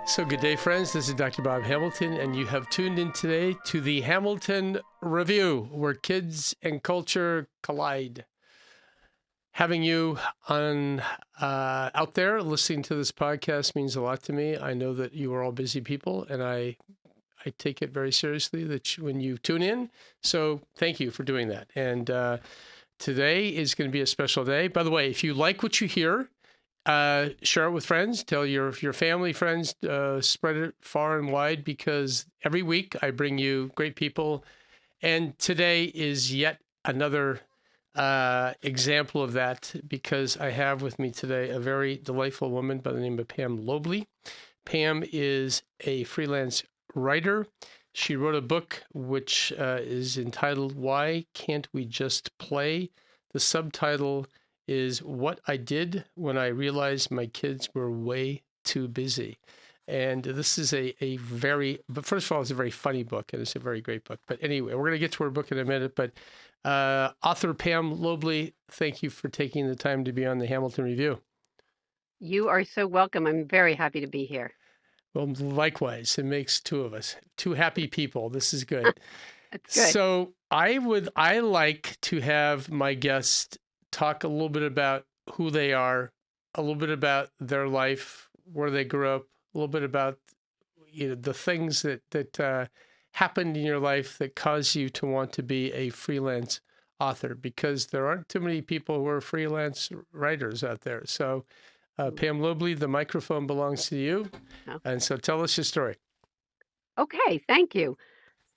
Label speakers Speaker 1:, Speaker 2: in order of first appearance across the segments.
Speaker 1: So, good day, friends. This is Dr. Bob Hamilton, and you have tuned in today to the Hamilton Review, where kids and culture collide. Having you on out there listening to this podcast means a lot to me. I know that you are all busy people, and I take it very seriously that when you tune in. So, thank you for doing that. And today is going to be a special day. By the way, if you like what you hear, share it with friends. Tell your family, friends. Spread it far and wide, because every week I bring you great people, and today is yet another example of that, because I have with me today a very delightful woman by the name of Pam Lobley. Pam is a freelance writer. She wrote a book which is entitled "Why Can't We Just Play?" The subtitle is "What I Did When I Realized My Kids Were Way Too Busy." And this is but first of all, it's a very funny book, and it's a very great book. But anyway, we're going to get to her book in a minute. But author Pam Lobley, thank you for taking the time to be on the Hamilton Review.
Speaker 2: You are so welcome. I'm very happy to be here.
Speaker 1: Well, likewise, it makes two of us, two happy people. This is good.
Speaker 2: That's good.
Speaker 1: So I like to have my guests talk a little bit about who they are, a little bit about their life, where they grew up, a little bit about the things that happened in your life that caused you to want to be a freelance author, because there aren't too many people who are freelance writers out there. So Pam Lobley, the microphone belongs to you.
Speaker 2: Oh.
Speaker 1: And so tell us your story.
Speaker 2: Okay, thank you.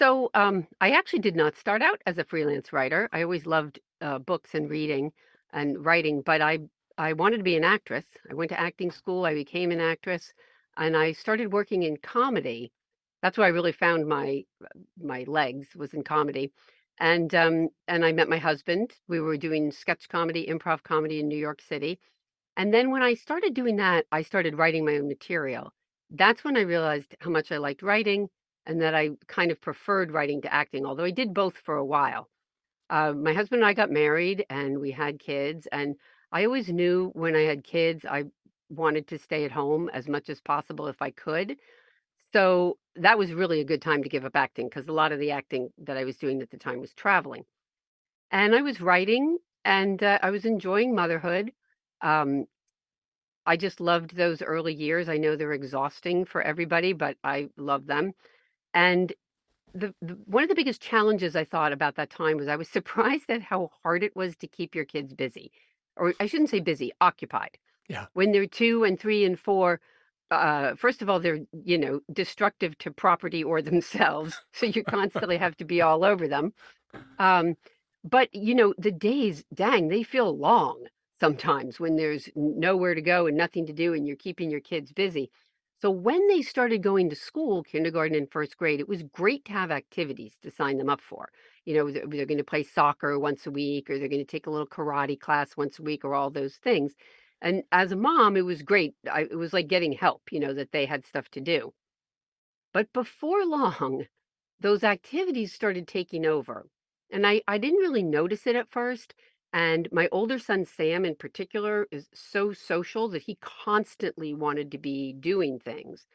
Speaker 2: So, I actually did not start out as a freelance writer. I always loved books and reading and writing, but I wanted to be an actress. I went to acting school. I became an actress, and I started working in comedy. That's where I really found my legs, was in comedy. And I met my husband. We were doing sketch comedy, improv comedy in New York City. And then when I started doing that, I started writing my own material. That's when I realized how much I liked writing and that I kind of preferred writing to acting, although I did both for a while. My husband and I got married and we had kids. And I always knew when I had kids, I wanted to stay at home as much as possible if I could. So that was really a good time to give up acting, because a lot of the acting that I was doing at the time was traveling. And I was writing, and I was enjoying motherhood. Um, I just loved those early years. I know they're exhausting for everybody, but I love them. And the one of the biggest challenges I thought about that time was I was surprised at how hard it was to keep your kids busy. Or I shouldn't say busy, occupied.
Speaker 1: Yeah.
Speaker 2: When they're 2 and 3 and 4, first of all, they're, destructive to property or themselves, so you constantly have to be all over them. Um, but, the days, dang, they feel long sometimes when there's nowhere to go and nothing to do and you're keeping your kids busy. So when they started going to school, kindergarten and first grade, it was great to have activities to sign them up for. They're going to play soccer once a week, or they're going to take a little karate class once a week, or all those things. And as a mom, it was great. It was like getting help, that they had stuff to do. But before long, those activities started taking over. And I didn't really notice it at first. And my older son, Sam, in particular, is so social that he constantly wanted to be doing things.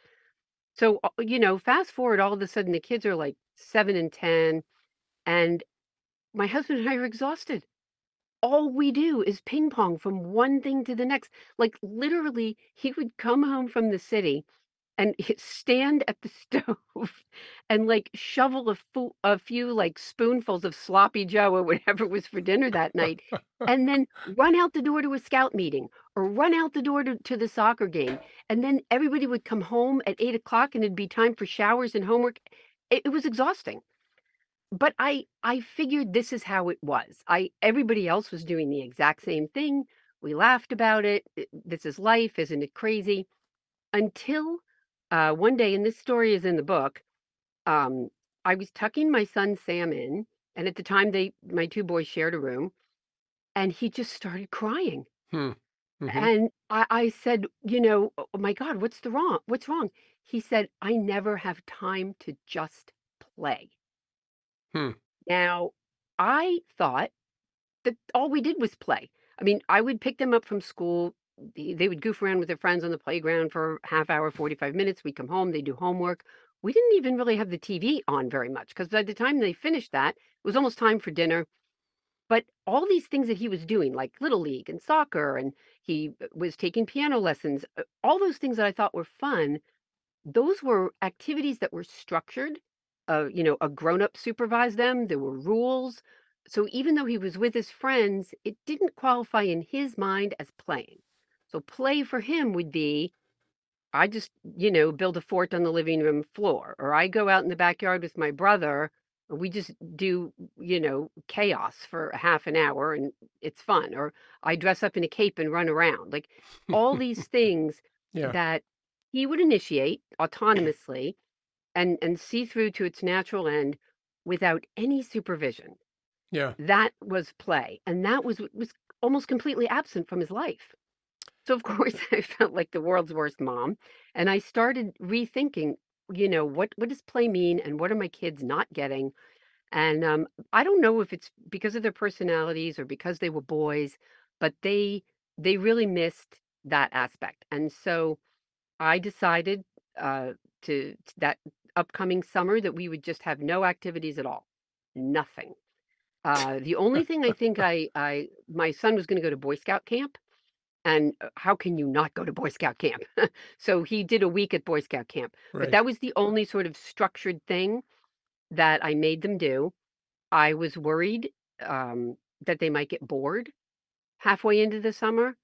Speaker 2: So, fast forward, all of a sudden the kids are like 7 and 10, and my husband and I are exhausted. All we do is ping pong from one thing to the next. Like literally, he would come home from the city and stand at the stove and, like, shovel a few, like, spoonfuls of sloppy joe or whatever was for dinner that night, and then run out the door to a scout meeting or run out the door to the soccer game, and then everybody would come home at 8 o'clock and it'd be time for showers and homework. It was exhausting, but I figured this is how it was. I Everybody else was doing the exact same thing. We laughed about it. This is life, isn't it crazy? Until, one day, and this story is in the book, um, I was tucking my son Sam in, and at the time my 2 boys shared a room, and he just started crying.
Speaker 1: Hmm. Mm-hmm.
Speaker 2: And I said, "Oh my god, what's wrong?" He said, "I never have time to just play."
Speaker 1: Hmm.
Speaker 2: Now, I thought that all we did was play. I mean, I would pick them up from school, they would goof around with their friends on the playground for half hour, 45 minutes. We'd come home, they'd do homework. We didn't even really have the TV on very much because by the time they finished that, it was almost time for dinner. But all these things that he was doing, like Little League and soccer, and he was taking piano lessons, all those things that I thought were fun, those were activities that were structured. A grown-up supervised them, there were rules. So even though he was with his friends, it didn't qualify in his mind as playing. So play for him would be, I just, build a fort on the living room floor, or I go out in the backyard with my brother, and we just do, chaos for a half an hour and it's fun. Or I dress up in a cape and run around. Like all these things
Speaker 1: Yeah.
Speaker 2: that he would initiate autonomously and see through to its natural end without any supervision.
Speaker 1: Yeah.
Speaker 2: That was play. And that was almost completely absent from his life. So, of course, I felt like the world's worst mom, and I started rethinking, what does play mean and what are my kids not getting? And, I don't know if it's because of their personalities or because they were boys, but they really missed that aspect. And so I decided, that upcoming summer that we would just have no activities at all. Nothing. The only thing I think I my son was gonna go to Boy Scout camp, and, how can you not go to Boy Scout camp? So he did a week at Boy Scout camp, but
Speaker 1: Right.
Speaker 2: that was the only sort of structured thing that I made them do. I was worried, that they might get bored halfway into the summer.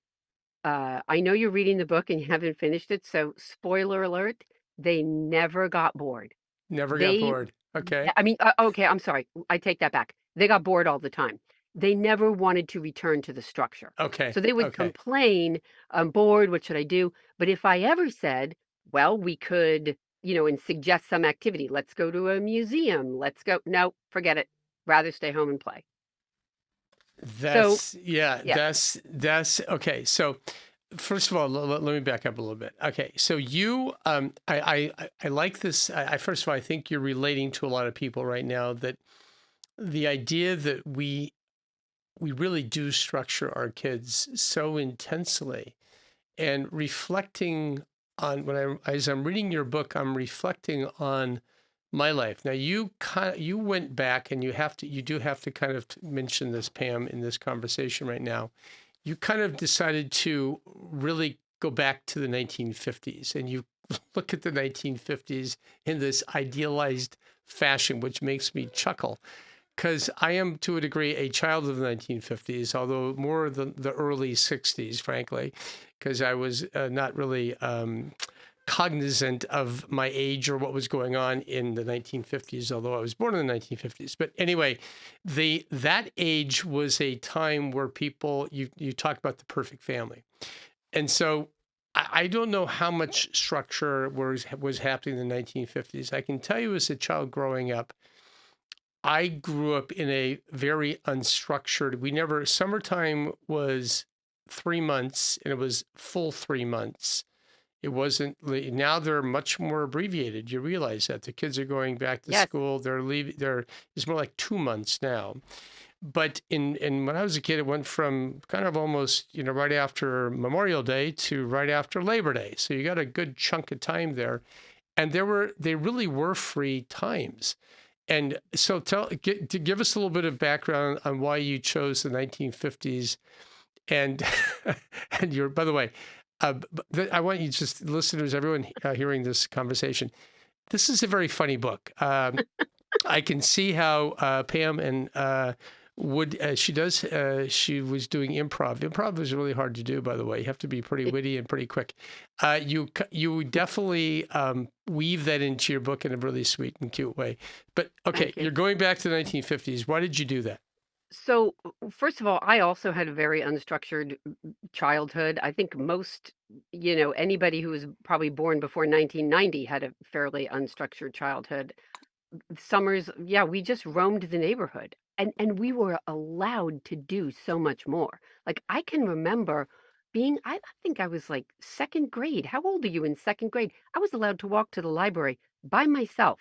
Speaker 2: I know you're reading the book and you haven't finished it, so spoiler alert, they never got bored.
Speaker 1: Never got
Speaker 2: They
Speaker 1: bored. Okay.
Speaker 2: I mean, okay, I'm sorry. I take that back. They got bored all the time. They never wanted to return to the structure.
Speaker 1: Okay.
Speaker 2: So they would
Speaker 1: Okay.
Speaker 2: complain, "I'm bored. What should I do?" But if I ever said, "Well, we could," and suggest some activity, "Let's go to a museum. Let's go." No, forget it. Rather stay home and play. So,
Speaker 1: That's yeah,
Speaker 2: yeah.
Speaker 1: that's okay. So first of all, let me back up a little bit. Okay, so you, I like this. First of all, I think you're relating to a lot of people right now that the idea that we really do structure our kids so intensely and reflecting on as I'm reading your book, I'm reflecting on my life. Now you went back and you do have to kind of mention this, Pam, in this conversation right now. You kind of decided to really go back to the 1950s and you look at the 1950s in this idealized fashion, which makes me chuckle because I am, to a degree, a child of the 1950s, although more the early 60s, frankly, because I was not really cognizant of my age or what was going on in the 1950s, although I was born in the 1950s. But anyway, that age was a time where people, you talk about the perfect family. And so I don't know how much structure was happening in the 1950s. I can tell you as a child growing up, I grew up in a very unstructured, summertime was 3 months and it was full 3 months. It wasn't, now they're much more abbreviated. You realize that the kids are going back to
Speaker 2: Yes.
Speaker 1: school. It's more like 2 months now. But in when I was a kid, it went from kind of almost, right after Memorial Day to right after Labor Day. So you got a good chunk of time there. And they really were free times. And so to give us a little bit of background on why you chose the 1950s and by the way, I want you just listeners, everyone hearing this conversation, this is a very funny book. I can see how Pam and she was doing improv. Improv is really hard to do, by the way. You have to be pretty
Speaker 2: It,
Speaker 1: witty and pretty quick. You definitely weave that into your book in a really sweet and cute way. But okay,
Speaker 2: thank you.
Speaker 1: you're going back to the 1950s. Why did you do that?
Speaker 2: So, first of all, I also had a very unstructured childhood. I think most, anybody who was probably born before 1990 had a fairly unstructured childhood. Summers, yeah, we just roamed the neighborhood and we were allowed to do so much more. Like I can remember I think I was like second grade. How old are you in second grade? I was allowed to walk to the library by myself.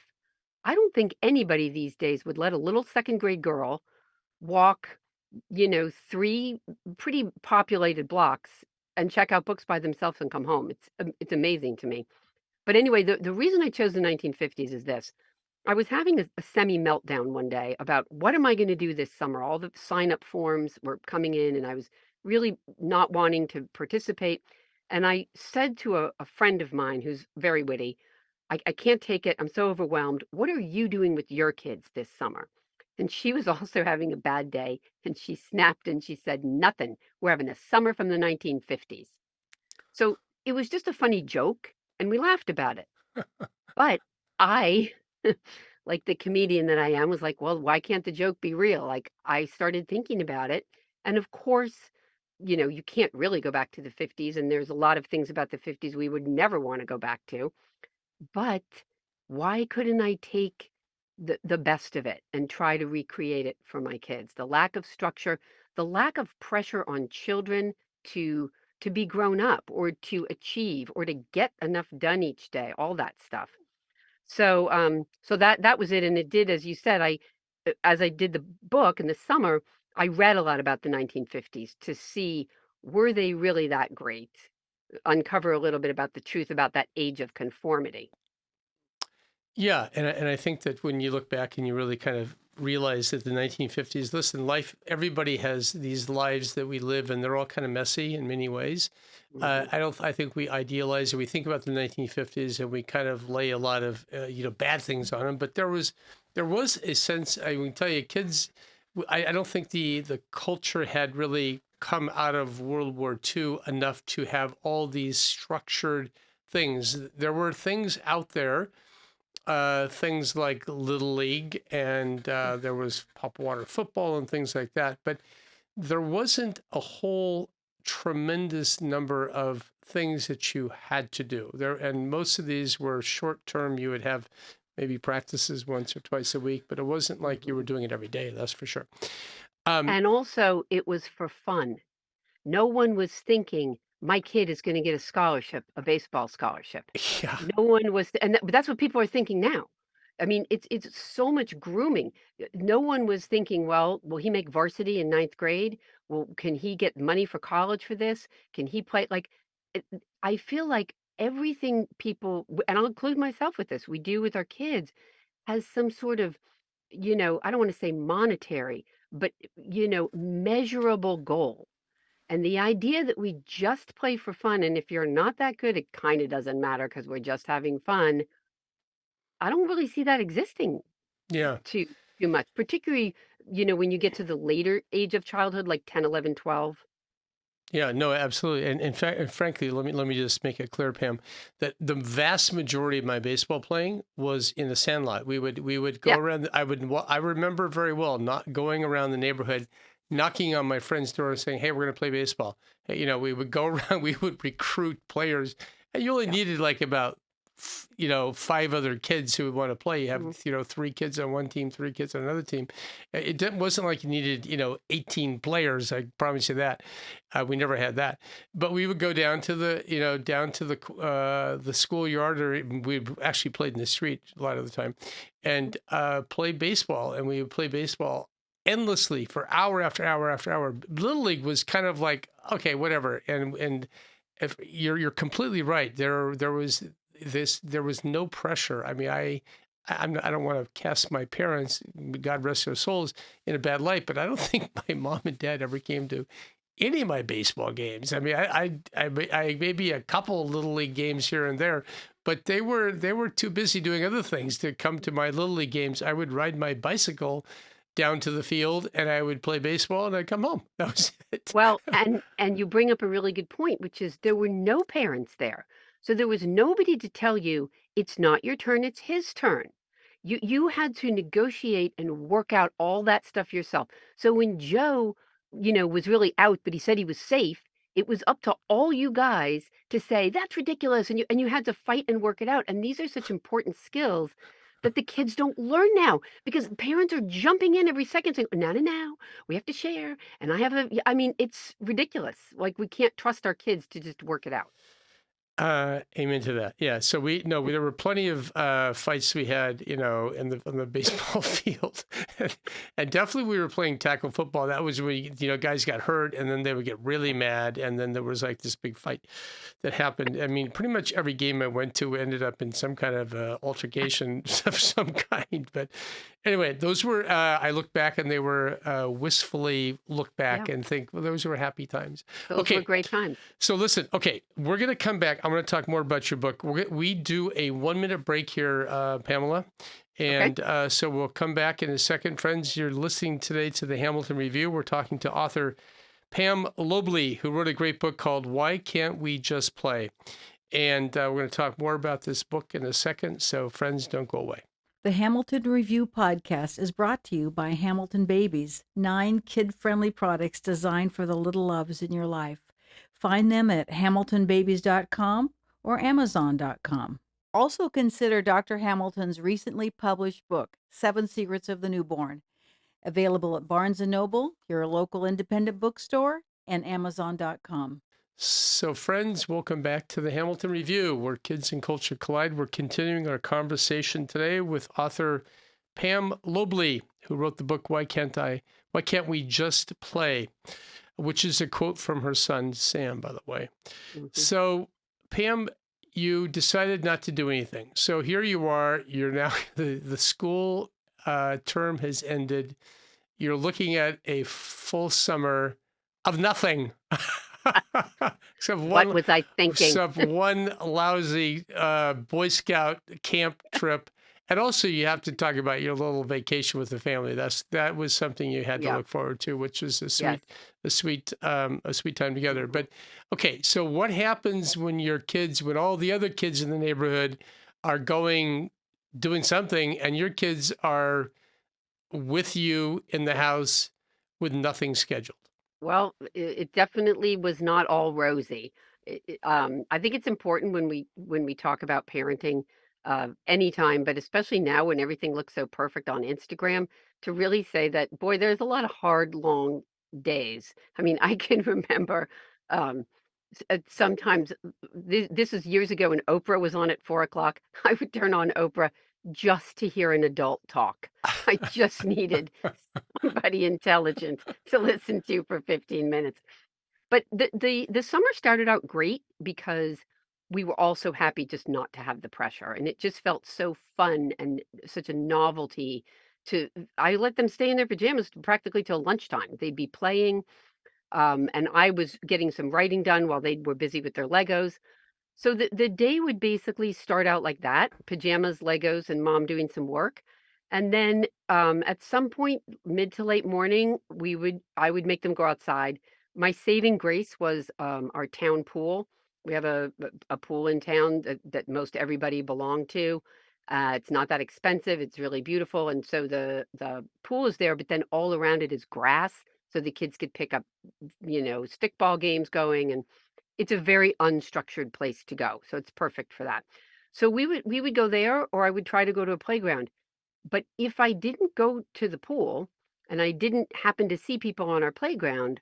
Speaker 2: I don't think anybody these days would let a little second grade girl walk, three pretty populated blocks and check out books by themselves and come home. It's amazing to me. But anyway, the reason I chose the 1950s is this. I was having a semi meltdown one day about what am I going to do this summer? All the sign up forms were coming in, and I was really not wanting to participate. And I said to a friend of mine who's very witty, I can't take it. I'm so overwhelmed. What are you doing with your kids this summer? And she was also having a bad day, and she snapped and she said, Nothing. We're having a summer from the 1950s. So it was just a funny joke, and we laughed about it. But I, like the comedian that I am, was like, well, why can't the joke be real? Like, I started thinking about it. And of course, you can't really go back to the 50s. And there's a lot of things about the 50s we would never want to go back to. But why couldn't I take the best of it and try to recreate it for my kids? The lack of structure, the lack of pressure on children to to be grown up or to achieve or to get enough done each day, all that stuff. So that was it, and it did, as you said, as I did the book in the summer, I read a lot about the 1950s to see were they really that great? Uncover a little bit about the truth about that age of conformity.
Speaker 1: Yeah, and I think that when you look back and you really kind of realize that the 1950s, listen, life, everybody has these lives that we live, and they're all kind of messy in many ways.
Speaker 2: Mhm.
Speaker 1: I think we idealize or we think about the 1950s and we kind of lay a lot of bad things on them. But there was a sense. I can tell you, kids. I don't think the culture had really come out of World War II enough to have all these structured things. There were things out there, things like Little League, and there was pop water football and things like that. But there wasn't a whole tremendous number of things that you had to do there, and most of these were short term. You would have maybe practices once or twice a week, but it wasn't like you were
Speaker 2: Mhm.
Speaker 1: doing it every day. That's for sure. Um,
Speaker 2: And also, it was for fun. No one was thinking, "My kid is gonna get a scholarship, a baseball scholarship."
Speaker 1: yeah,
Speaker 2: No one was and that but that's what people are thinking now. I mean, it's so much grooming. No one was thinking, "Well, will he make varsity in ninth grade? Well, can he get money for college for this? Can he play" like, I feel like everything people and I'll include myself with this, we do with our kids has some sort of, I don't wanna say monetary, but, measurable goal. And the idea that we just play for fun, and if you're not that good, it kinda doesn't matter because 'cause we're just having fun, I don't really see that existing
Speaker 1: yeah.
Speaker 2: too too much, particularly, when you get to the later age of childhood, like 10, 11, 12.
Speaker 1: Yeah, no, absolutely. And in fact, and frankly, let me just make it clear, Pam, that the vast majority of my baseball playing was in the sandlot. We would go
Speaker 2: Yeah.
Speaker 1: around. I remember very well not going around the neighborhood, knocking on my friend's door and saying, "Hey, we're going to play baseball." Hey, we would go around. We would recruit players, and you only
Speaker 2: Yeah.
Speaker 1: needed like about five other kids who would want to play. You have
Speaker 2: Mhm.
Speaker 1: three kids on one team, three kids on another team. Wasn't like you needed 18 players. I promise you that. We never had that, but we would go down to the schoolyard, or we actually played in the street a lot of the time, and play baseball. And we would play baseball endlessly for hour after hour after hour. Little League was kind of like okay, whatever. And if you're completely right, there was no pressure. I mean, I don't want to cast my parents, God rest their souls, in a bad light, but I don't think my mom and dad ever came to any of my baseball games. I mean, I maybe a couple of little league games here and there, but they were too busy doing other things to come to my little league games. I would ride my bicycle down to the field and I would play baseball and I'd come home. That was it.
Speaker 2: Well, and you bring up a really good point, which is there were no parents there. So there was nobody to tell you, "It's not your turn, it's his turn." You had to negotiate and work out all that stuff yourself. So when Joe, was really out, but he said he was safe, it was up to all you guys to say, "That's ridiculous," and you had to fight and work it out, and these are such important skills that the kids don't learn now because parents are jumping in every second saying, "No, no, no, we have to share, and I have a" I mean, it's ridiculous, like, we can't trust our kids to just work it out.
Speaker 1: Amen to that. Yeah. So there were plenty of fights we had, in the on the baseball field, and definitely we were playing tackle football. That was when guys got hurt, and then they would get really mad, and then there was like this big fight that happened. I mean, pretty much every game I went to ended up in some kind of altercation of some kind. But anyway, those were. I look back, and they were wistfully look back
Speaker 2: Yeah,
Speaker 1: and think, well, those were happy times.
Speaker 2: those were
Speaker 1: Okay.
Speaker 2: great times.
Speaker 1: So listen, okay, we're going to come back. I'm going to talk more about your book. We do a 1 minute break here, Pamela.
Speaker 2: Okay.
Speaker 1: And so we'll come back in a second. Friends, you're listening today to the Hamilton Review. We're talking to author Pam Lobley, who wrote a great book called Why Can't We Just Play? And we're going to talk more about this book in a second. So friends, don't go away.
Speaker 3: The Hamilton Review podcast is brought to you by Hamilton Babies, 9 kid-friendly products designed for the little loves in your life. Find them at hamiltonbabies.com or amazon.com. Also consider Dr. Hamilton's recently published book, 7 Secrets of the Newborn, available at Barnes & Noble, your local independent bookstore, and amazon.com.
Speaker 1: So, friends, welcome back to the Hamilton Review, where kids and culture collide. We're continuing our conversation today with author Pam Lobley, who wrote the book Why Can't We Just Play? Which is a quote from her son Sam, by the way.
Speaker 2: Mm-hmm.
Speaker 1: So, Pam, you decided not to do anything. So here you are. You're now the school term has ended. You're looking at a full summer of nothing.
Speaker 2: What was I thinking?
Speaker 1: Except one lousy Boy Scout camp trip. And also you have to talk about your little vacation with the family. That was something you had to look forward to, which was a sweet time together. But okay, so what happens when when all the other kids in the neighborhood are doing something and your kids are with you in the house with nothing scheduled?
Speaker 2: Well, it definitely was not all rosy. I think it's important when we talk about parenting anytime, but especially now when everything looks so perfect on Instagram, to really say that, boy, there's a lot of hard, long days. I mean, I can remember um, sometimes this is years ago when Oprah was on at 4 o'clock. I would turn on Oprah just to hear an adult talk. I just needed somebody intelligent to listen to for 15 minutes. But the summer started out great because we were all so happy just not to have the pressure, and it just felt so fun and such a novelty to I let them stay in their pajamas practically till lunchtime. They'd be playing, and I was getting some writing done while they were busy with their Legos. So the day would basically start out like that, pajamas, Legos, and mom doing some work. And then at some point, mid to late morning, I would make them go outside. My saving grace was our town pool. We have a pool in town that most everybody belonged to. It's not that expensive. It's really beautiful. And so the pool is there, but then all around it is grass. So the kids could pick up, stickball games going, and it's a very unstructured place to go, so it's perfect for that. So we would go there, or I would try to go to a playground. But if I didn't go to the pool and I didn't happen to see people on our playground,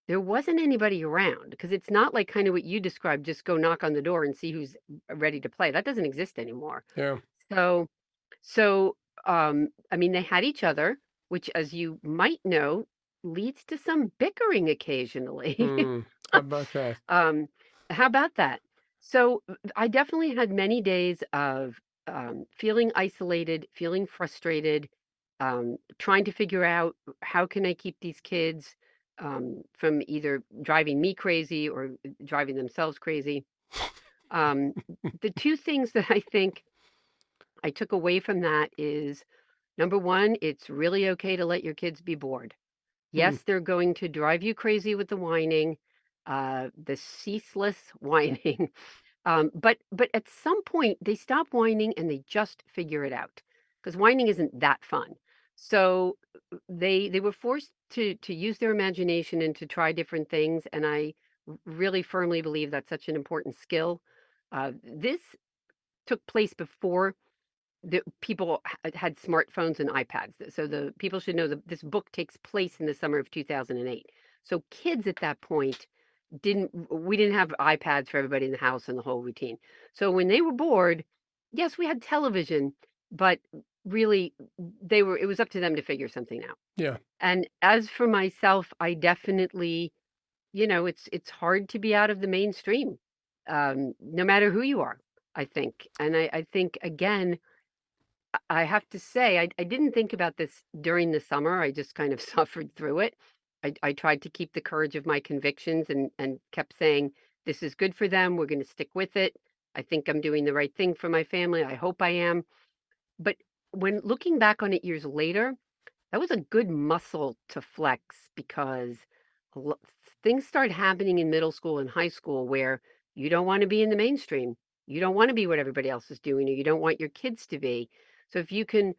Speaker 2: there wasn't anybody around because it's not like kind of what you described, just go knock on the door and see who's ready to play. That doesn't exist anymore.
Speaker 1: Yeah.
Speaker 2: So so I mean, they had each other, which, as you might know, leads to some bickering occasionally.
Speaker 1: How about that?
Speaker 2: How about that? So I definitely had many days of feeling isolated, feeling frustrated, trying to figure out how can I keep these kids from either driving me crazy or driving themselves crazy. Um, the two things that I think I took away from that is number one, it's really okay to let your kids be bored.
Speaker 1: Hmm.
Speaker 2: Yes, they're going to drive you crazy with the whining, the ceaseless whining. But at some point they stop whining and they just figure it out because whining isn't that fun. So they were forced to use their imagination and to try different things. And I really firmly believe that's such an important skill. This took place before the people had smartphones and iPads. So the people should know that this book takes place in the summer of 2008. So kids at that point we didn't have iPads for everybody in the house and the whole routine. So when they were bored, yes, we had television, but really it was up to them to figure something out.
Speaker 1: Yeah.
Speaker 2: And as for myself, I definitely, it's hard to be out of the mainstream, no matter who you are, I think. And I think, again, I have to say, I didn't think about this during the summer. I just kind of suffered through it. I tried to keep the courage of my convictions and kept saying, this is good for them. We're going to stick with it. I think I'm doing the right thing for my family. I hope I am. But when looking back on it years later, that was a good muscle to flex because a lo- things start happening in middle school and high school where you don't want to be in the mainstream. You don't want to be what everybody else is doing, or you don't want your kids to be. So if you can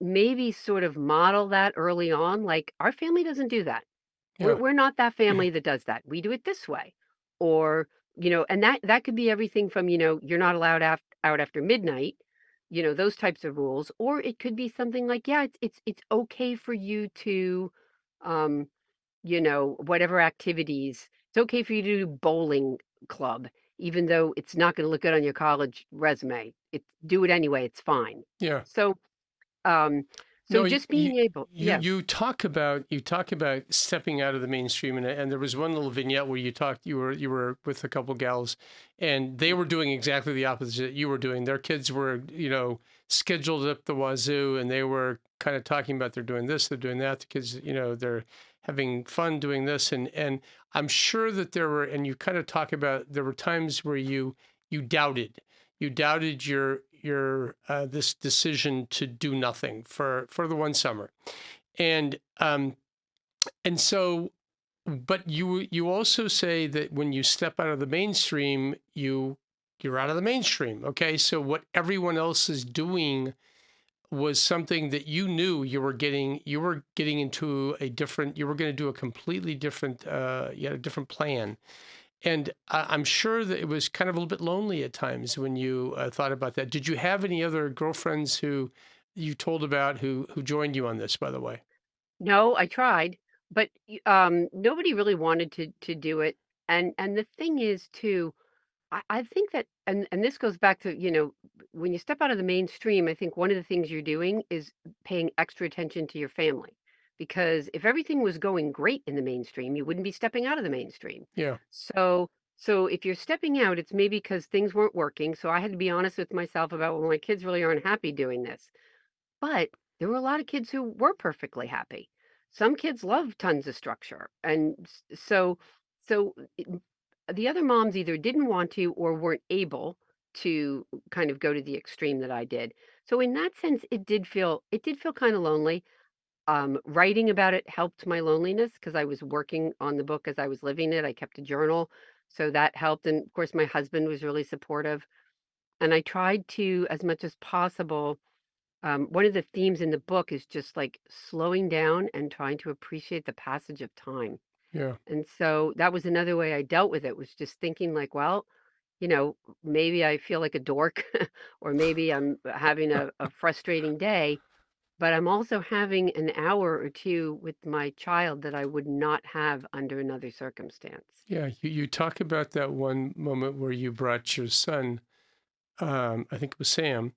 Speaker 2: maybe sort of model that early on, like our family doesn't do that. We're
Speaker 1: Yeah.
Speaker 2: we're not that family that does that. We do it this way. Or, and that could be everything from, you're not allowed out after midnight, those types of rules. Or it could be something like, yeah, it's okay for you to um, whatever activities. It's okay for you to do bowling club, even though it's not going to look good on your college resume. Do it anyway, it's fine.
Speaker 1: Yeah.
Speaker 2: So um so
Speaker 1: No, you,
Speaker 2: just
Speaker 1: you
Speaker 2: being able,
Speaker 1: you
Speaker 2: yeah.
Speaker 1: you talk about stepping out of the mainstream, and there was one little vignette where you were with a couple gals, and they were doing exactly the opposite you were doing. Their kids were scheduled up the wazoo, and they were kind of talking about they're doing this, they're doing that. The kids, they're having fun doing this, and I'm sure that there were, and you kind of talk about there were times where you doubted your this decision to do nothing for the one summer, and so, but you also say that when you step out of the mainstream, you're out of the mainstream. Okay, so what everyone else is doing was something that you knew you were getting into a different, you were going to do a completely different, you had a different plan. And I'm sure that it was kind of a little bit lonely at times when you thought about that. Did you have any other girlfriends who you told about who joined you on this, by the way?
Speaker 2: No, I tried, but nobody really wanted to do it. And the thing is too, I think that, and this goes back to, when you step out of the mainstream, I think one of the things you're doing is paying extra attention to your family. Because if everything was going great in the mainstream, you wouldn't be stepping out of the mainstream.
Speaker 1: Yeah,
Speaker 2: So so if you're stepping out, it's maybe because things weren't working. So I had to be honest with myself about, well, my kids really aren't happy doing this. But there were a lot of kids who were perfectly happy. Some kids love tons of structure. And so the other moms either didn't want to or weren't able to kind of go to the extreme that I did. So in that sense, it did feel kind of lonely. Writing about it helped my loneliness because I was working on the book as I was living it. I kept a journal, so that helped. And of course, my husband was really supportive. And I tried to, as much as possible, one of the themes in the book is just like slowing down and trying to appreciate the passage of time.
Speaker 1: yeah.
Speaker 2: And so that was another way I dealt with it, was just thinking like, well, you know, maybe I feel like a dork or maybe I'm having a frustrating day, but I'm also having an hour or two with my child that I would not have under another circumstance.
Speaker 1: Yeah, you talk about that one moment where you brought your son, I think it was Sam,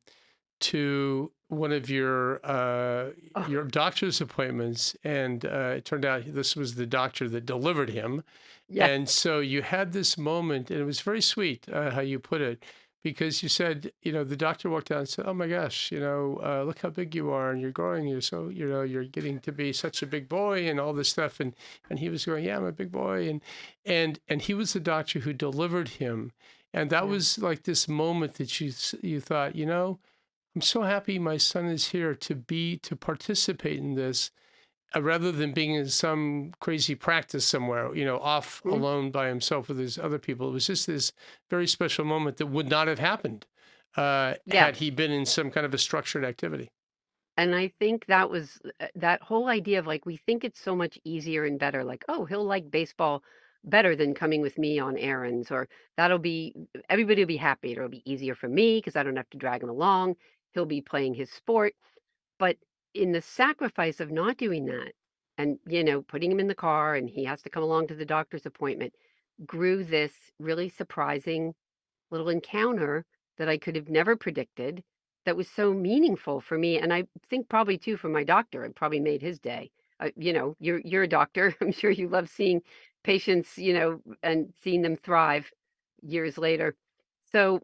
Speaker 1: to one of
Speaker 2: Oh,
Speaker 1: your doctor's appointments, and it turned out this was the doctor that delivered him.
Speaker 2: yes.
Speaker 1: And so you had this moment, and it was very sweet how you put it, because you said, the doctor walked out and said, "Oh my gosh, look how big you are, and you're growing. You're so, you're getting to be such a big boy, and all this stuff." And he was going, "Yeah, I'm a big boy," and he was the doctor who delivered him, and that
Speaker 2: Yeah.
Speaker 1: was like this moment that you thought, I'm so happy my son is here to participate in this, rather than being in some crazy practice somewhere, off
Speaker 2: Mhm.
Speaker 1: alone by himself with his other people. It was just this very special moment that would not have happened
Speaker 2: Yeah.
Speaker 1: had he been in some kind of a structured activity.
Speaker 2: And I think that was that whole idea of like, we think it's so much easier and better, like, oh, he'll like baseball better than coming with me on errands, or that'll be, everybody will be happy. It'll be easier for me because I don't have to drag him along. He'll be playing his sport. But in the sacrifice of not doing that and, putting him in the car and he has to come along to the doctor's appointment, grew this really surprising little encounter that I could have never predicted that was so meaningful for me, and I think probably too for my doctor. It probably made his day. You're a doctor. I'm sure you love seeing patients, and seeing them thrive years later. So,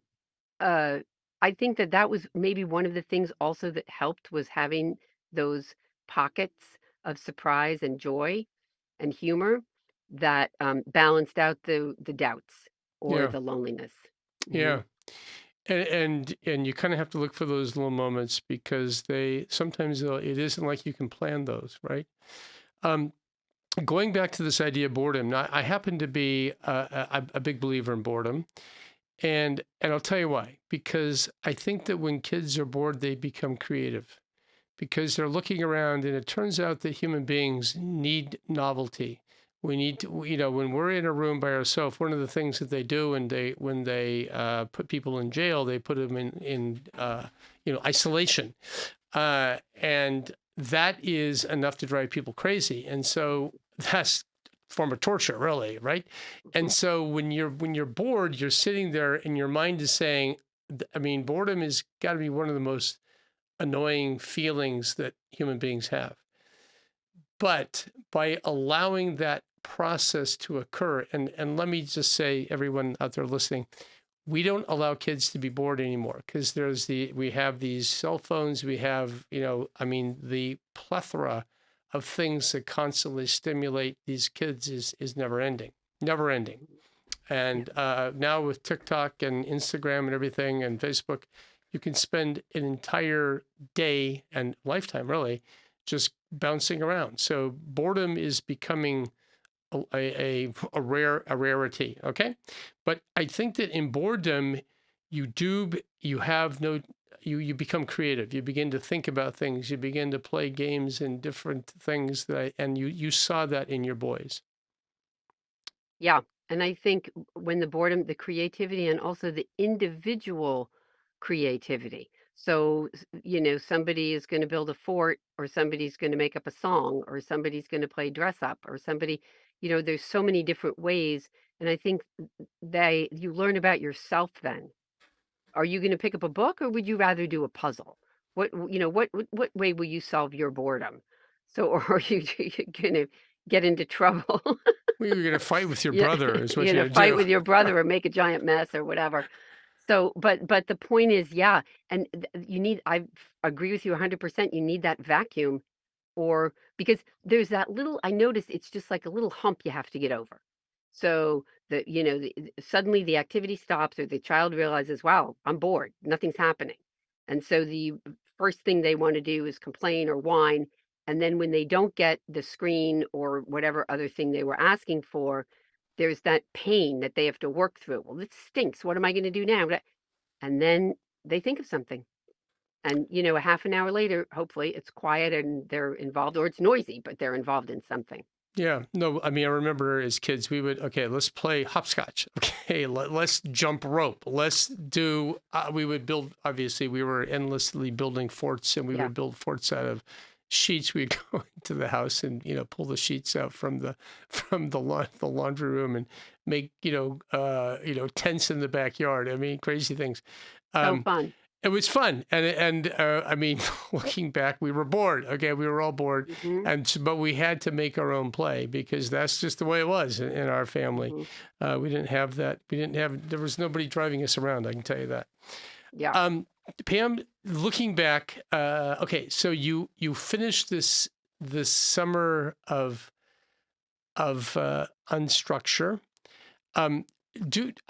Speaker 2: uh, I think that that was maybe one of the things also that helped was having those pockets of surprise and joy and humor that, balanced out the doubts or
Speaker 1: Yeah.
Speaker 2: the loneliness, you know?
Speaker 1: Yeah. And you kind of have to look for those little moments because it isn't like you can plan those, right? Um, Going back to this idea of boredom, now, I happen to be a big believer in boredom, and I'll tell you why. Because I think that when kids are bored, they become creative because they're looking around, and it turns out that human beings need novelty. We need to, when we're in a room by ourselves, one of the things that they do when they put people in jail, they put them in isolation, and that is enough to drive people crazy. And so that's a form of torture, really, right? And so when you're bored, you're sitting there, and your mind is saying, I mean, boredom has got to be one of the most annoying feelings that human beings have. But by allowing that process to occur, and let me just say, everyone out there listening, we don't allow kids to be bored anymore because we have these cell phones, we have, the plethora of things that constantly stimulate these kids is never ending, never ending. And now with TikTok and Instagram and everything and Facebook, you can spend an entire day and lifetime really just bouncing around. So boredom is becoming a rarity. Okay, but I think that in boredom, you become creative. You begin to think about things. You begin to play games and different things and you saw that in your boys.
Speaker 2: Yeah, and I think when the boredom, the creativity, and also the individual creativity. So, somebody is going to build a fort, or somebody's going to make up a song, or somebody's going to play dress up, or there's so many different ways. And I think you learn about yourself then. Are you going to pick up a book, or would you rather do a puzzle? What way will you solve your boredom? So, or are you going to get into trouble?
Speaker 1: Well, you're going to fight with your
Speaker 2: Yeah,
Speaker 1: brother is what you're going to
Speaker 2: fight
Speaker 1: do.
Speaker 2: with your brother or make a giant mess or whatever. So, but the point is, yeah, and I agree with you 100%. You need that vacuum, or because there's that little, I noticed it's just like a little hump you have to get over. So suddenly the activity stops, or the child realizes, wow, I'm bored, nothing's happening. And so the first thing they want to do is complain or whine. And then when they don't get the screen or whatever other thing they were asking for, there's that pain that they have to work through. Well, this stinks. What am I going to do now? And then they think of something. And, a half an hour later, hopefully it's quiet and they're involved, or it's noisy, but they're involved in something.
Speaker 1: Yeah, no, I mean, I remember as kids, let's play hopscotch. Okay, let's jump rope. We would build, obviously, we were endlessly building forts, and we
Speaker 2: Yeah.
Speaker 1: would build forts out of sheets. We'd go into the house and, pull the sheets out from the laundry room and make, tents in the backyard. I mean, crazy things.
Speaker 2: So
Speaker 1: Um,
Speaker 2: fun.
Speaker 1: It was fun, and I mean, looking back, we were bored. Okay, we were all bored,
Speaker 2: Hmm.
Speaker 1: but we had to make our own play because that's just the way it was in our family.
Speaker 2: Hmm.
Speaker 1: We didn't have that. There was nobody driving us around. I can tell you that.
Speaker 2: Yeah.
Speaker 1: Pam, looking back, okay, so you finished this summer of unstructure. I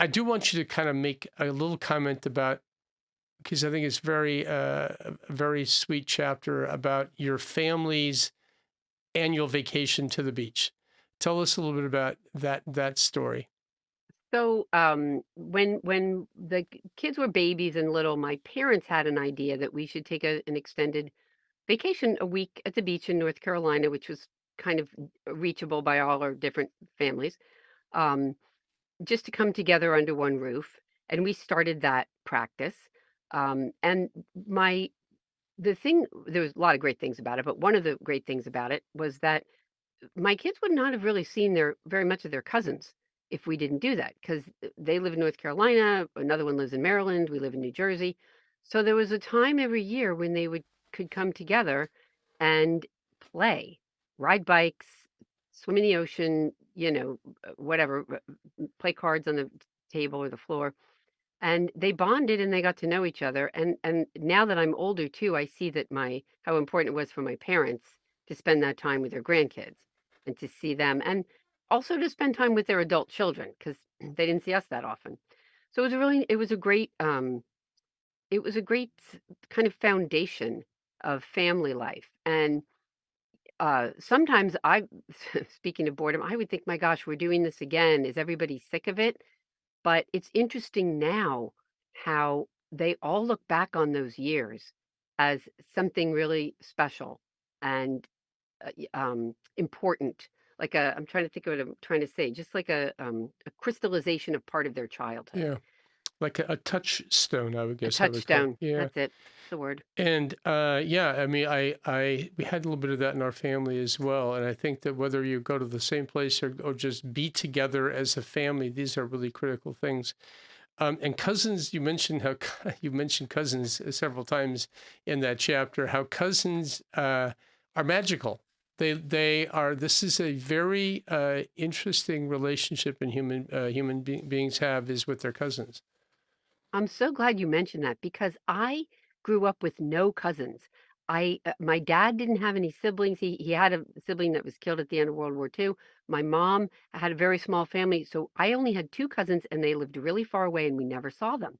Speaker 1: do want you to kind of make a little comment about, because I think it's a very sweet chapter about your family's annual vacation to the beach. Tell us a little bit about that story.
Speaker 2: So, when the kids were babies and little, my parents had an idea that we should take an extended vacation, a week at the beach in North Carolina, which was kind of reachable by all our different families, um, just to come together under one roof. And we started that practice. And my the thing there was a lot of great things about it, but one of the great things about it was that my kids would not have really seen their very much of their cousins if we didn't do that because they live in North Carolina, another one lives in Maryland, we live in New Jersey. So there was a time every year when they would could come together and play, ride bikes, swim in the ocean, whatever, play cards on the table or the floor. And they bonded and they got to know each other. And now that I'm older too, I see that my how important it was for my parents to spend that time with their grandkids and to see them and also to spend time with their adult children because they didn't see us that often. So it was a great kind of foundation of family life. And sometimes speaking of boredom, I would think, my gosh, we're doing this again. Is everybody sick of it? But it's interesting now how they all look back on those years as something really special and important. I'm trying to think of what I'm trying to say, just like a crystallization of part of their childhood,
Speaker 1: Yeah. Like a touchstone, I would
Speaker 2: a
Speaker 1: guess I would call it.
Speaker 2: touchstone.
Speaker 1: Yeah.
Speaker 2: That's it. That's the word.
Speaker 1: And yeah, I mean, we had a little bit of that in our family as well. And I think that whether you go to the same place or just be together as a family, these are really critical things. And cousins, you mentioned how you mentioned cousins several times in that chapter. How cousins are magical. They are. This is a very interesting relationship in beings have is with their cousins.
Speaker 2: I'm so glad you mentioned that because I grew up with no cousins. My dad didn't have any siblings. He had a sibling that was killed at the end of World War II. My mom had a very small family, so I only had two cousins, and they lived really far away, and we never saw them.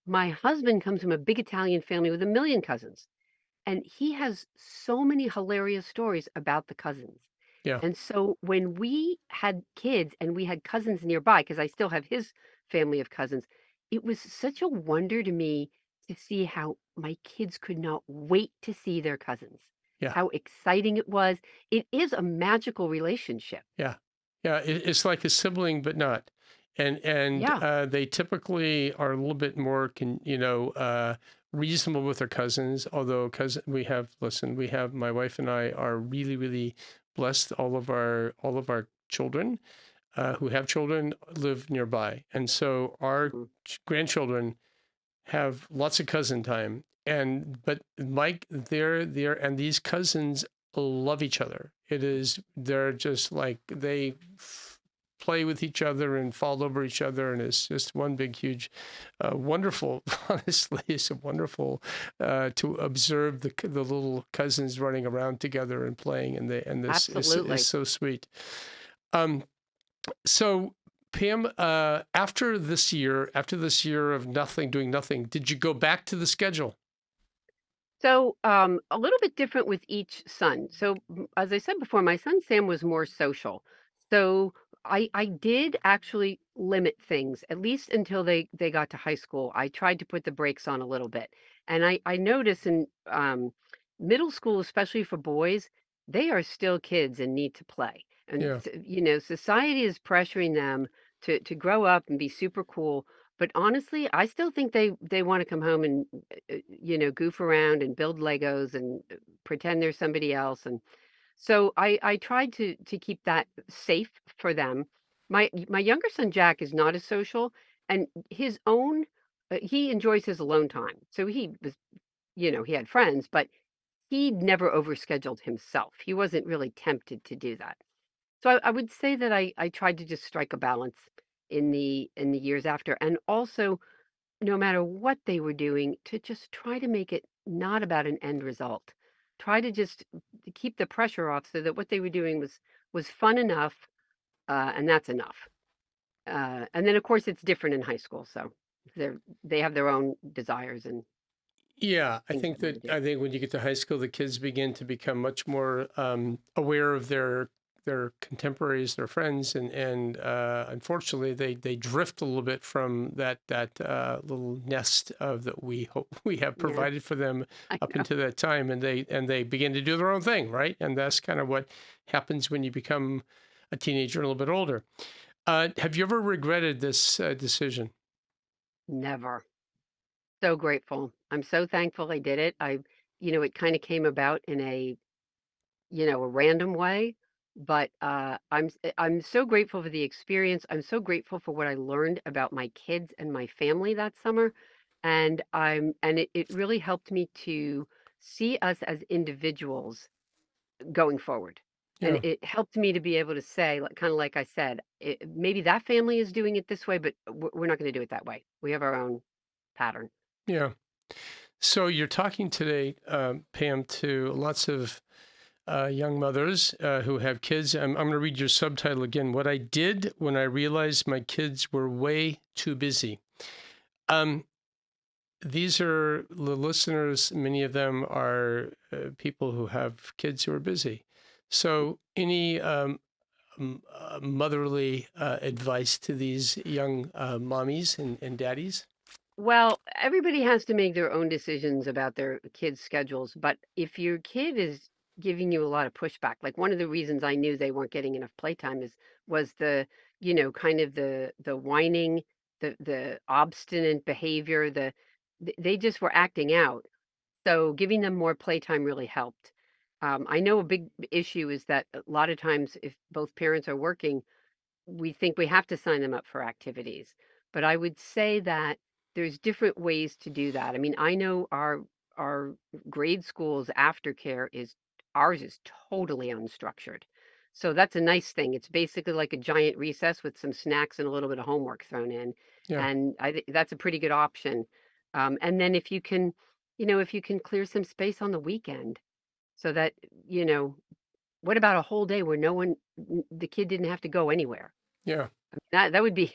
Speaker 2: My husband comes from a big Italian family with a million cousins, and he has so many hilarious stories about the cousins.
Speaker 1: Yeah.
Speaker 2: And so when we had kids and we had cousins nearby, because I still have his family of cousins, it was such a wonder to me to see how my kids could not wait to see their cousins,
Speaker 1: Yeah.
Speaker 2: how exciting it was. It is a magical relationship.
Speaker 1: Yeah, yeah, it's like a sibling, but not. And
Speaker 2: Yeah.
Speaker 1: they typically are a little bit more, reasonable with their cousins. Although cousin, we have my wife and I are really, really blessed. All of our children who have children live nearby, and so our
Speaker 2: Mhm.
Speaker 1: grandchildren have lots of cousin time. But Mike, they're there, and these cousins love each other. They're just like play with each other and fall over each other, and it's just one big, huge, wonderful. Honestly, it's wonderful to observe the little cousins running around together and playing, and this is
Speaker 2: Absolutely.
Speaker 1: so sweet. Um, so, Pam, after this year of doing nothing, did you go back to the schedule?
Speaker 2: So, a little bit different with each son. So, as I said before, my son Sam was more social. So, I did actually limit things at least until they got to high school. I tried to put the brakes on a little bit, and I notice in middle school, especially for boys, they are still kids and need to play. And
Speaker 1: Yeah,
Speaker 2: society is pressuring them to grow up and be super cool. But honestly, I still think they want to come home and goof around and build Legos and pretend they're somebody else. And so I tried to keep that safe for them. My younger son Jack is not as social, and his own he enjoys his alone time. So he was, he had friends, but he never overscheduled himself. He wasn't really tempted to do that. So I would say that I tried to just strike a balance in the years after, and also no matter what they were doing, to just try to make it not about an end result. Try to just keep the pressure off so that what they were doing was fun enough, and that's enough. And then, of course, it's different in high school, so they have their own desires and
Speaker 1: yeah.
Speaker 2: things they want to do.
Speaker 1: I think when you get to high school, the kids begin to become much more aware of their contemporaries, their friends, and unfortunately, they drift a little bit from that little nest of that we hope we have
Speaker 2: Yeah,
Speaker 1: provided for them
Speaker 2: I
Speaker 1: up
Speaker 2: know.
Speaker 1: until that time, and they begin to do their own thing, right? And that's kind of what happens when you become a teenager and a little bit older. Have you ever regretted this decision?
Speaker 2: Never. So grateful. I'm so thankful I did it. It kind of came about in a random way. But I'm so grateful for the experience. I'm so grateful for what I learned about my kids and my family that summer, and it really helped me to see us as individuals going forward. And
Speaker 1: Yeah.
Speaker 2: it helped me to be able to say, like, kind of like I said, maybe that family is doing it this way, but we're not going to do it that way. We have our own pattern.
Speaker 1: Yeah. So you're talking today, Pam, to lots of young mothers who have kids. I'm going to read your subtitle again. What I did when I realized my kids were way too busy. Um, these are the listeners. Many of them are people who have kids who are busy. So, any motherly advice to these young mommies and daddies?
Speaker 2: Well, everybody has to make their own decisions about their kids' schedules, but if your kid is giving you a lot of pushback, like one of the reasons I knew they weren't getting enough playtime was kind of the whining, the obstinate behavior, they just were acting out. So giving them more playtime really helped. I know a big issue is that a lot of times if both parents are working, we think we have to sign them up for activities. But I would say that there's different ways to do that. I mean, I know our grade school's aftercare is ours is totally unstructured. So that's a nice thing. It's basically like a giant recess with some snacks and a little bit of homework thrown in.
Speaker 1: Yeah,
Speaker 2: And I think that's a pretty good option. And then if you can clear some space on the weekend so that, what about a whole day where the kid didn't have to go anywhere?
Speaker 1: yeah,
Speaker 2: That would be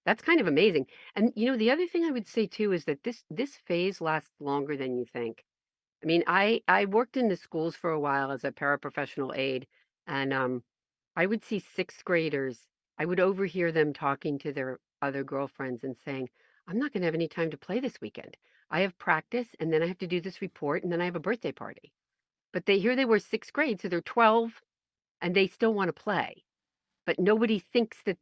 Speaker 2: that's kind of amazing. And, the other thing I would say too is that this phase lasts longer than you think. I mean, I worked in the schools for a while as a paraprofessional aide, and I would see sixth graders. I would overhear them talking to their other girlfriends and saying, "I'm not going to have any time to play this weekend. I have practice, and then I have to do this report, and then I have a birthday party." But they were sixth grade, so they're 12, and they still want to play. But nobody thinks that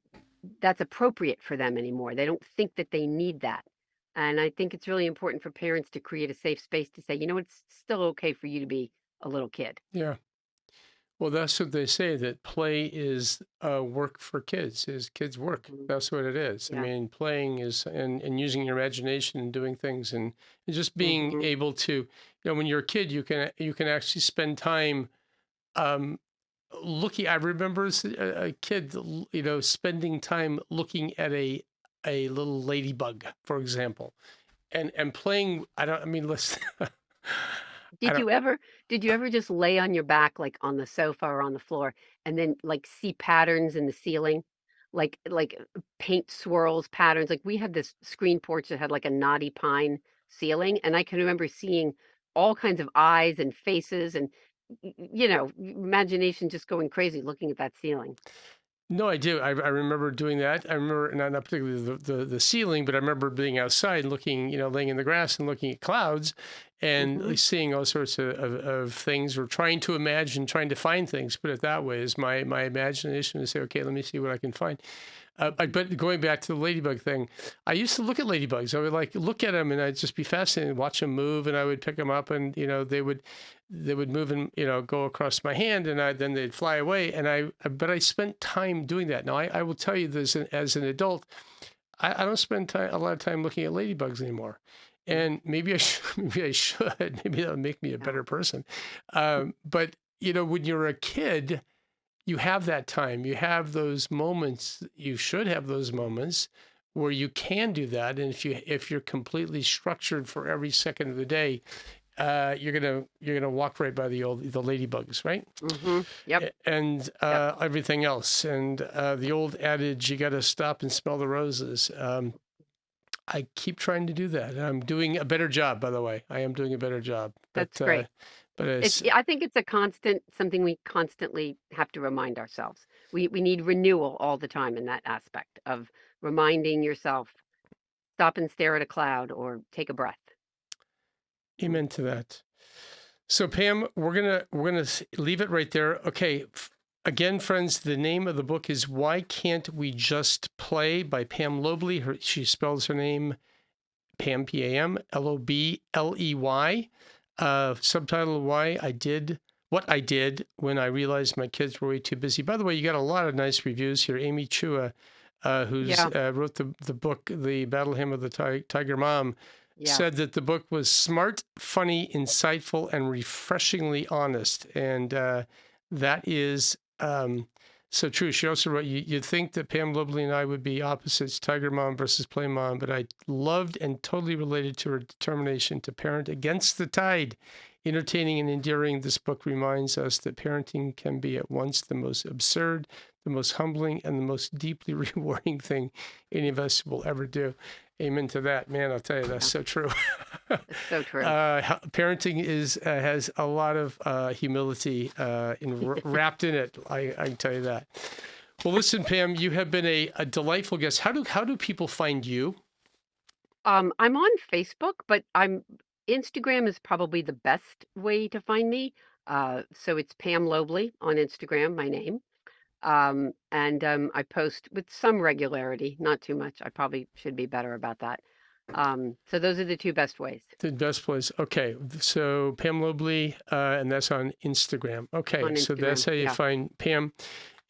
Speaker 2: that's appropriate for them anymore. They don't think that they need that. And I think it's really important for parents to create a safe space to say, it's still okay for you to be a little kid.
Speaker 1: yeah. Well, that's what they say, that play is work for kids, is kids' work.
Speaker 2: Mhm.
Speaker 1: That's what it is. I
Speaker 2: Yeah.
Speaker 1: mean, playing is and using your imagination and doing things and just being
Speaker 2: Hmm.
Speaker 1: able to, when you're a kid, you can actually spend time um, looking. I remember as a kid, spending time looking at a little ladybug, for example, and playing. I mean, listen, I
Speaker 2: Did
Speaker 1: don't.
Speaker 2: you ever did you ever just lay on your back like on the sofa or on the floor and then like see patterns in the ceiling? Like paint swirls patterns. Like we had this screen porch that had like a knotty pine ceiling and I can remember seeing all kinds of eyes and faces and imagination just going crazy looking at that ceiling.
Speaker 1: No, I do. I remember doing that. I remember not particularly the ceiling, but I remember being outside looking, laying in the grass and looking at clouds and
Speaker 2: Hmm.
Speaker 1: seeing all sorts of things or trying to imagine, trying to find things, put it that way, is my imagination to say, okay, let me see what I can find. But going back to the ladybug thing, I used to look at ladybugs. I would like look at them and I'd just be fascinated, watch them move, and I would pick them up and, they would move and, go across my hand and then they'd fly away. But I spent time doing that. Now, I will tell you this as an adult, I don't spend a lot of time looking at ladybugs anymore. And maybe I should, maybe I should, maybe that would make me a
Speaker 2: Yeah,
Speaker 1: better person. But, when you're a kid, you have that time. You have those moments. You should have those moments where you can do that. And if you're completely structured for every second of the day, you're gonna walk right by the ladybugs, right?
Speaker 2: hmm, yep,
Speaker 1: And
Speaker 2: yep.
Speaker 1: everything else. And the old adage, you got to stop and smell the roses. I keep trying to do that. And I'm doing a better job, by the way. I am doing a better job.
Speaker 2: That's great.
Speaker 1: But
Speaker 2: It's
Speaker 1: it's
Speaker 2: I think it's a constant something we constantly have to remind ourselves. We need renewal all the time in that aspect of reminding yourself, stop and stare at a cloud or take a breath. Mm.
Speaker 1: amen to that. So Pam, we're gonna leave it right there. Okay. Again, friends, the name of the book is "Why Can't We Just Play" by Pam Lobley. She spells her name Pam, Pam, Lobley. Subtitle: Why I Did what I did when I realized my kids were way too busy. By the way, you got a lot of nice reviews here. Amy Chua, who's wrote the book, The Battle Hymn of the Tiger Mom, said that the book was smart, funny, insightful, and refreshingly honest. And that is so true. She also wrote, you'd think that Pam Lobley and I would be opposites, Tiger Mom versus Play Mom, but I loved and totally related to her determination to parent against the tide. Entertaining and endearing, this book reminds us that parenting can be at once the most absurd, the most humbling, and the most deeply rewarding thing any of us will ever do. Amen to that. Man, I'll tell you, that's so true.
Speaker 2: It's so true.
Speaker 1: Parenting has a lot of humility wrapped in it. I can tell you that. Well, listen, Pam, you have been a delightful guest. How do people find you?
Speaker 2: I'm on Facebook, but Instagram is probably the best way to find me. So it's Pam Lobley on Instagram, my name. I post with some regularity, not too much. I probably should be better about that. So those are the two best ways.
Speaker 1: The best place. Okay. So Pam Lobley, and that's on Instagram. Okay.
Speaker 2: On Instagram,
Speaker 1: so that's how you find Pam.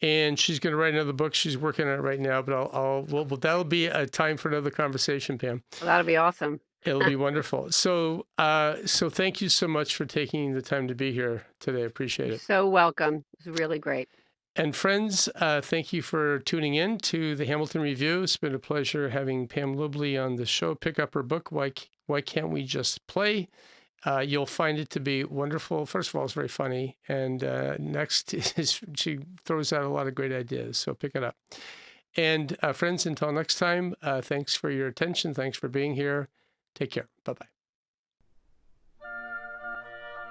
Speaker 1: And she's going to write another book. She's working on it right now, but that'll be a time for another conversation, Pam.
Speaker 2: Well, that'll be awesome.
Speaker 1: It'll be wonderful. So thank you so much for taking the time to be here today. Appreciate it.
Speaker 2: You're so welcome. It was really great.
Speaker 1: And friends, thank you for tuning in to the Hamilton Review. It's been a pleasure having Pam Lobley on the show. Pick up her book, Why Can't We Just Play? You'll find it to be wonderful. First of all, it's very funny. And next is she throws out a lot of great ideas. So pick it up. And friends, until next time, thanks for your attention. Thanks for being here. Take care. Bye-bye.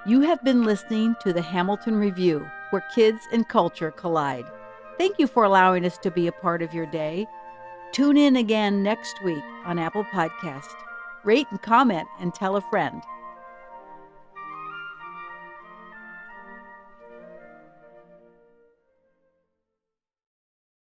Speaker 3: You have been listening to the Hamilton Review, where kids and culture collide. Thank you for allowing us to be a part of your day. Tune in again next week on Apple Podcast. Rate and comment and tell a friend.